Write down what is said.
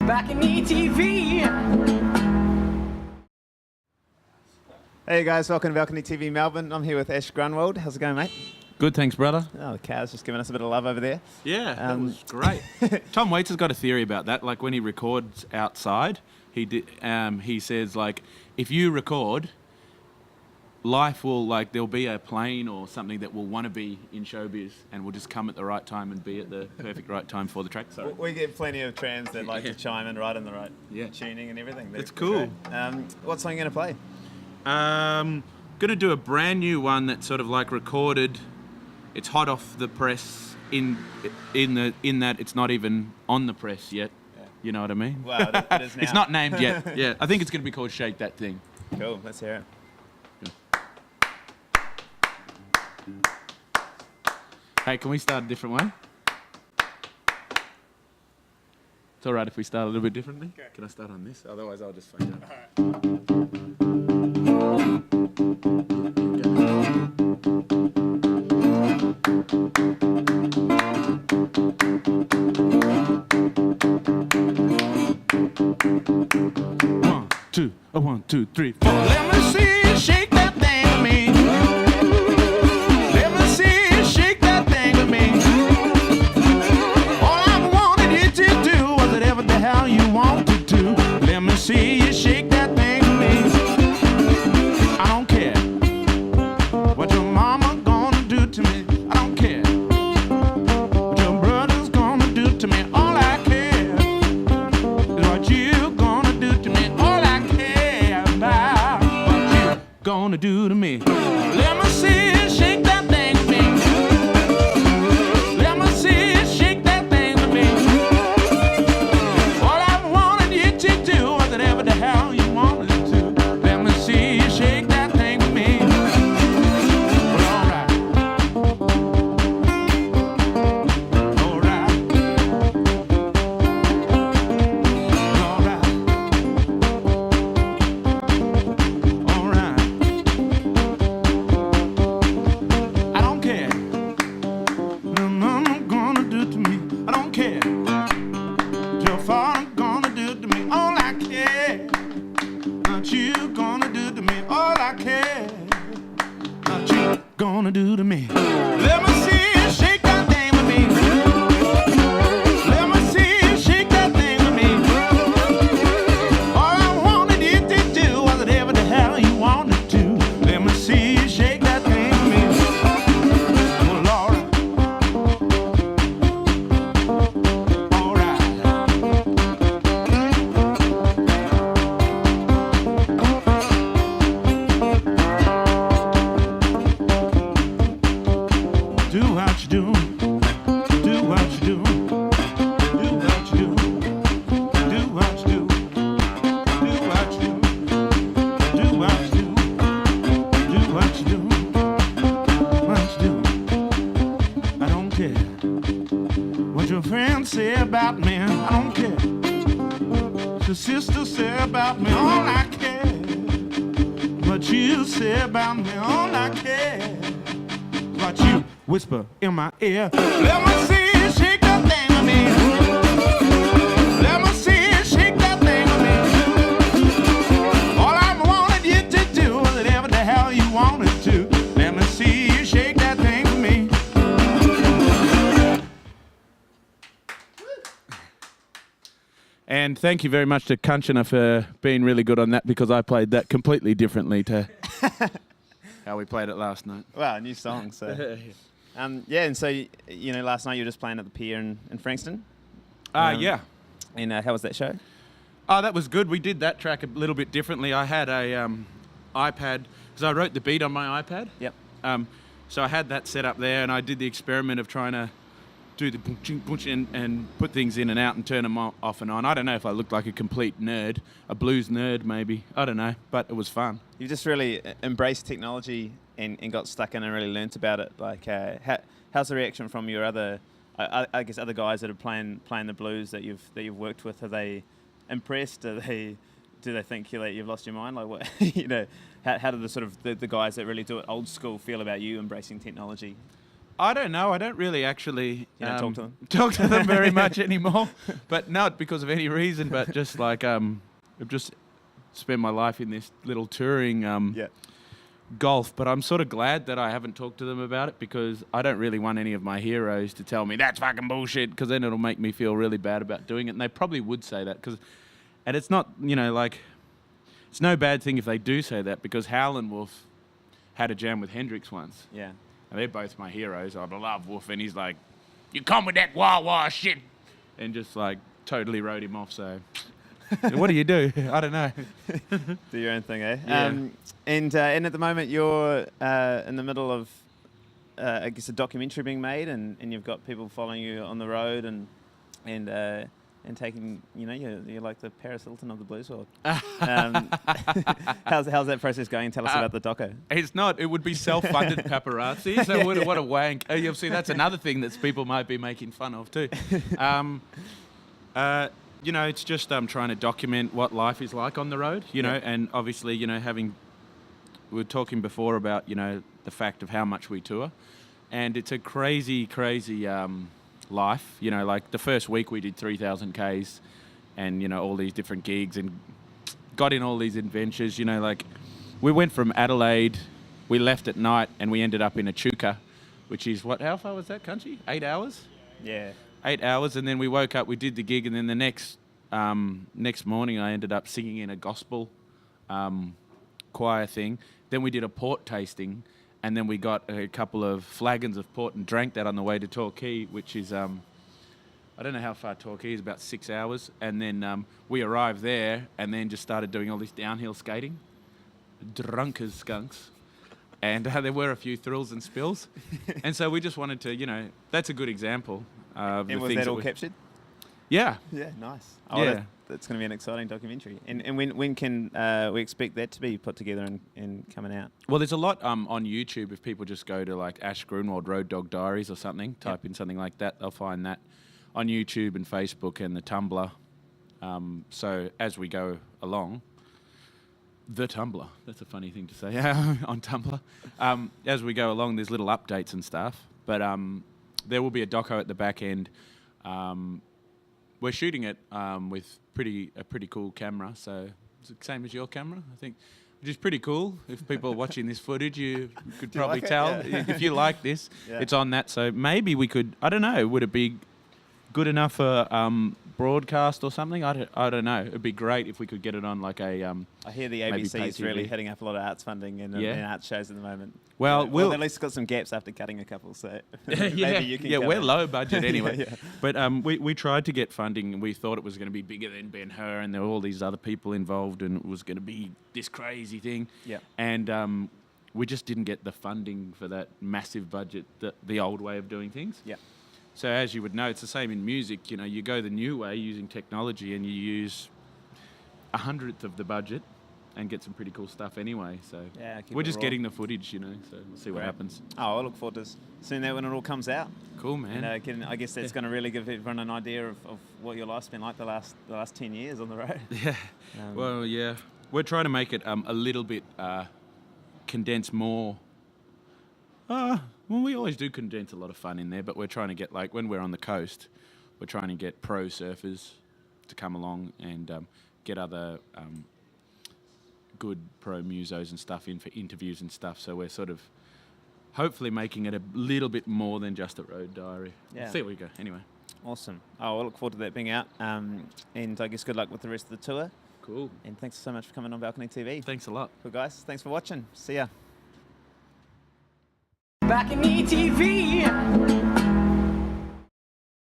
BalconyTV. Hey guys, welcome to BalconyTV Melbourne. I'm here with ASH GRUNWALD. How's it going, mate? Good, thanks, brother. Oh, the cow's just giving us a bit of love over there. Yeah, that was great. Tom Waits has got a theory about that. Like when he records outside, he says like, if you record, life will there'll be a plane or something that will want to be in showbiz and will just come at the right time and be at the perfect right time for the track. Sorry. We get plenty of trans that like to chime in right in the right tuning and everything. It's cool. What song are you going to play? Going to do a brand new one that's sort of like recorded. It's hot off the press in that it's not even on the press yet. Yeah. You know what I mean? Well, it is now. It's not named yet. Yeah, I think it's going to be called Shake That Thing. Cool, let's hear it. Hey, can we start a different way? It's all right if we start a little bit differently. Okay. Can I start on this? Otherwise, I'll just find out. All right. One, two, three, four. Let me see you shake that thing with me. Let me see you shake that thing with me. All I wanted you to do was whatever the hell you want to do. Let me see you shake that thing with me. I don't care what your mama gonna do to me. I don't care what your brother's gonna do to me. All I care is what you gonna do to me. All I care about what you gonna do to me. Let me see you shake that thing with me. Let me see you shake that thing with me. All I wanted you to do was whatever the hell you wanted to. Let me see you shake that thing with me. Well, all right. All right. All right. All right. I don't care what your mama gonna do to me. I don't care what your father gonna do to me. All I care what you gonna do to me. All I care what you gonna do to me. Let me see you shake that thing with me. Let me see you shake that thing with me. All I wanted you to do was whatever the hell you wanted to. Let me see you shake that thing with me. Oh, Laura. All right. Do what you do. Do what you do. Do what you do. Do what you do. Do what you do. Do what you do. Do what you do. What you do. I don't care what your friends say about me. I don't care what your sister say about me. All I care what you say about me. All I care what you whisper in my ear. Let me see you shake that thing with me. Let me see you shake that thing with me. All I wanted you to do was whatever the hell you wanted to. Let me see you shake that thing with me. And thank you very much to Kanchana for being really good on that, because I played that completely differently to how we played it last night. Wow, new song. So, yeah, and so you know, last night you were just playing at the Pier in Frankston. Yeah. And how was that show? Oh, that was good. We did that track a little bit differently. I had a iPad, because I wrote the beat on my iPad. Yep. So I had that set up there, and I did the experiment of trying to do the punch and put things in and out and turn them off and on. I don't know if I looked like a complete nerd, a blues nerd maybe. I don't know, but it was fun. You just really embraced technology and got stuck in and really learnt about it. Like, how's the reaction from your other, I guess, other guys that are playing the blues that you've worked with? Are they impressed? Do they think you've lost your mind? Like, what, you know, how do the sort of the guys that really do it old school feel about you embracing technology? I don't know. I don't really actually You don't talk to them? talk to them very much anymore, but not because of any reason, but just like I've just spent my life in this little touring golf. But I'm sort of glad that I haven't talked to them about it, because I don't really want any of my heroes to tell me that's fucking bullshit, because then it'll make me feel really bad about doing it. And they probably would say that, and it's not, like, it's no bad thing if they do say that, because Howlin' Wolf had a jam with Hendrix once. Yeah. And they're both my heroes. I love Wolf, and he's like, you come with that wah-wah shit, and just like totally wrote him off. So what do you do? I don't know. Do your own thing, eh? Yeah. And at the moment you're in the middle of, I guess, a documentary being made, and you've got people following you on the road and taking, you're like the Paris Hilton of the blues world. How's that process going? Tell us about the doco. It's not. It would be self-funded paparazzi. So what a wank. You'll see, that's another thing that people might be making fun of too. It's just trying to document what life is like on the road, and obviously, we were talking before about, the fact of how much we tour, and it's a crazy, life. Like the first week we did 3,000 Ks and, all these different gigs and got in all these adventures, like we went from Adelaide, we left at night and we ended up in Echuca, which is how far was that country? 8 hours? Yeah. 8 hours, and then we woke up, we did the gig, and then the next morning I ended up singing in a gospel choir thing. Then we did a port tasting, and then we got a couple of flagons of port and drank that on the way to Torquay, which is, I don't know how far Torquay is, about 6 hours. And then we arrived there and then just started doing all this downhill skating, drunk as skunks. And there were a few thrills and spills. And so we just wanted to, that's a good example of And the was things that all captured? Yeah. Yeah, nice. Oh, Yeah. That's going to be an exciting documentary. And when can we expect that to be put together and coming out? Well, there's a lot on YouTube. If people just go to like ASH GRUNWALD Road Dog Diaries or something, type in something like that, they'll find that on YouTube and Facebook and the Tumblr. So as we go along, the Tumblr, that's a funny thing to say on Tumblr. As we go along, there's little updates and stuff. But there will be a doco at the back end. We're shooting it with a pretty cool camera, so it's the same as your camera, I think, which is pretty cool. If people are watching this footage, you could probably tell. Yeah. If you like this, Yeah. it's on that. So maybe we could, I don't know, would it be good enough for broadcast or something? I don't know. It'd be great if we could get it on like a... I hear the maybe ABC is pay really TV. hitting up a lot of arts funding and art shows at the moment. Well, Well, at least it's got some gaps after cutting a couple, so maybe you can we're cover. low budget anyway. Yeah. But we tried to get funding, and we thought it was going to be bigger than Ben-Hur, and there were all these other people involved, and it was going to be this crazy thing. Yeah. And we just didn't get the funding for that massive budget, the old way of doing things. Yeah. So as you would know, it's the same in music. You go the new way using technology, and you use 1/100th of the budget and get some pretty cool stuff anyway. So Yeah, keep we're it just raw. getting the footage, so we'll see what Great. happens. Oh, I look forward to seeing that when it all comes out. Cool, man. And I guess that's going to really give everyone an idea of what your life's been like the last 10 years on the road. Yeah. Well, yeah. We're trying to make it a little bit condense more. Well, we always do condense a lot of fun in there, but we're trying to get, like, when we're on the coast, we're trying to get pro surfers to come along and get other good pro musos and stuff in for interviews and stuff. So we're sort of hopefully making it a little bit more than just a road diary. Yeah. We'll see where we go. Anyway. Awesome. Oh, I look forward to that being out. And I guess good luck with the rest of the tour. Cool. And thanks so much for coming on Balcony TV. Thanks a lot. Cool, guys. Thanks for watching. See ya. BalconyTV.